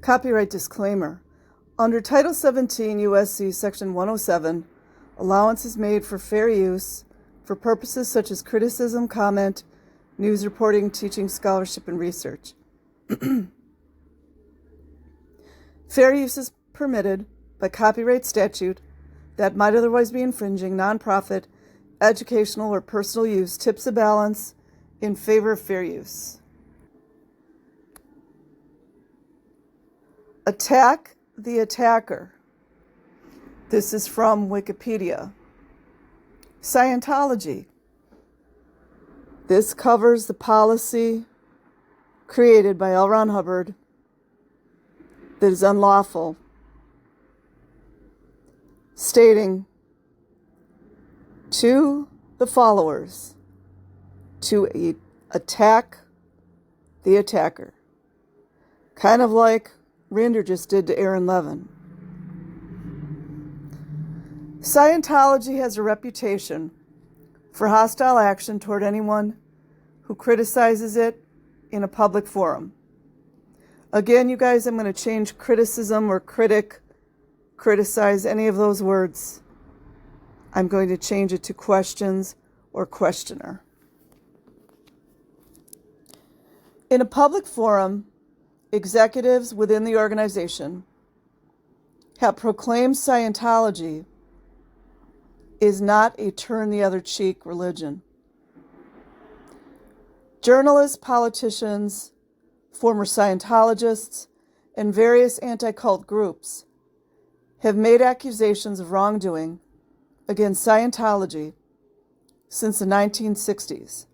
Copyright disclaimer. Under Title 17 U.S.C. Section 107, allowance is made for fair use for purposes such as criticism, comment, news reporting, teaching, scholarship, and research. Fair use is permitted by copyright statute that might otherwise be infringing nonprofit, educational, or personal use tips the balance in favor of fair use. Attack the attacker. This is from Wikipedia. Scientology. This covers the policy created by L. Ron Hubbard that is unlawful, stating to the followers to attack the attacker. Kind of like Rinder just did to Aaron Levin. Scientology has a reputation for hostile action toward anyone who criticizes it in a public forum. Again, you guys, I'm going to change criticism or criticize, any of those words. I'm going to change it to questions or questioner. In a public forum, executives within the organization have proclaimed Scientology is not a turn-the-other-cheek religion. Journalists, politicians, former Scientologists, and various anti-cult groups have made accusations of wrongdoing against Scientology since the 1960s.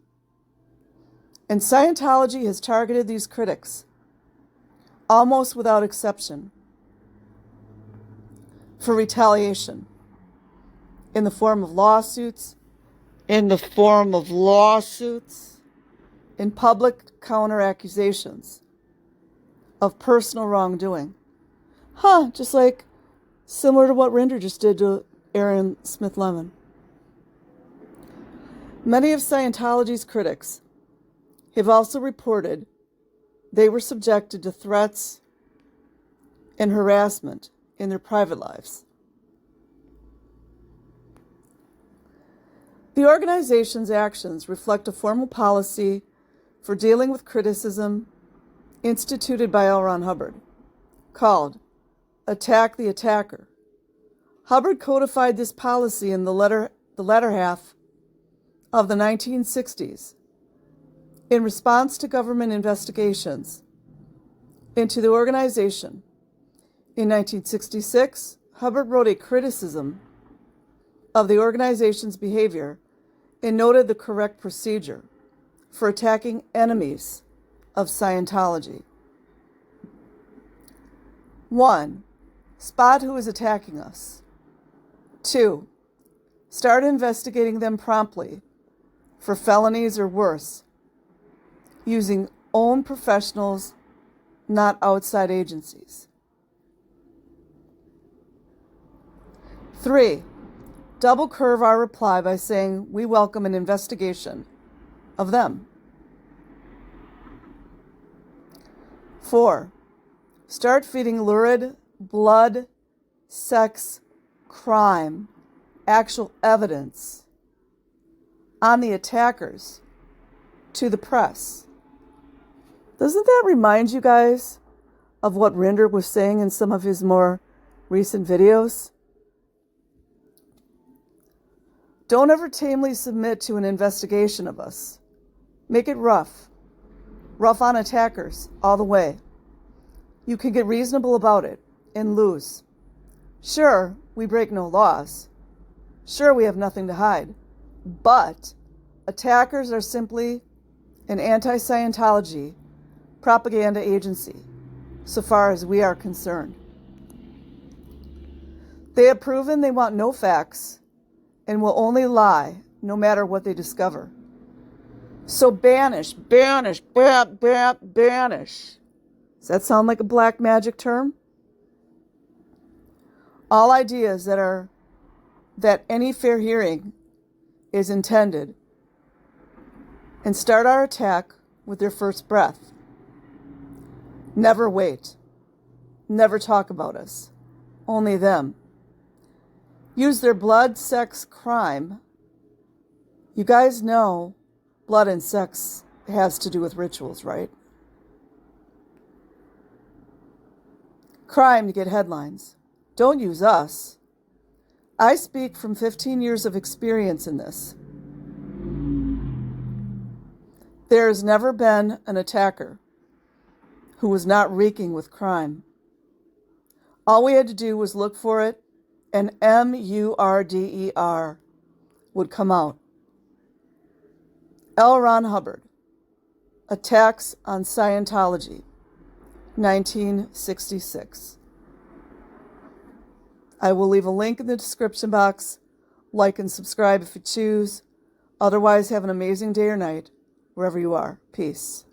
And Scientology has targeted these critics almost without exception for retaliation in the form of lawsuits, in public counter-accusations of personal wrongdoing. Just like similar to what Rinder just did to Aaron Smith Lemon. Many of Scientology's critics have also reported they were subjected to threats and harassment in their private lives. The organization's actions reflect a formal policy for dealing with criticism instituted by L. Ron Hubbard, called Attack the Attacker. Hubbard codified this policy in the latter half of the 1960s in response to government investigations into the organization. In 1966, Hubbard wrote a criticism of the organization's behavior and noted the correct procedure for attacking enemies of Scientology. 1. Spot who is attacking us. 2. Start investigating them promptly for felonies or worse, using own professionals, not outside agencies. 3. Double curve our reply by saying we welcome an investigation of them. 4. Start feeding lurid blood, sex, crime, actual evidence on the attackers to the press. Doesn't that remind you guys of what Rinder was saying in some of his more recent videos? Don't ever tamely submit to an investigation of us. Make it rough. Rough on attackers, all the way. You can get reasonable about it and lose. Sure, we break no laws. Sure, we have nothing to hide. But attackers are simply an anti-Scientology propaganda agency, so far as we are concerned. They have proven they want no facts and will only lie no matter what they discover. So banish. Does that sound like a black magic term? All ideas that any fair hearing is intended, and start our attack with their first breath. Never wait. never talk about us. Only them. Use their blood, sex, crime. You guys know blood and sex has to do with rituals, right? Crime to get headlines. Don't use us. I speak from 15 years of experience in this. There has never been an attacker who was not reeking with crime. All we had to do was look for it, and MURDER would come out. L. Ron Hubbard, Attacks on Scientology, 1966. I will leave a link in the description box. Like and subscribe if you choose. Otherwise, have an amazing day or night, wherever you are. Peace.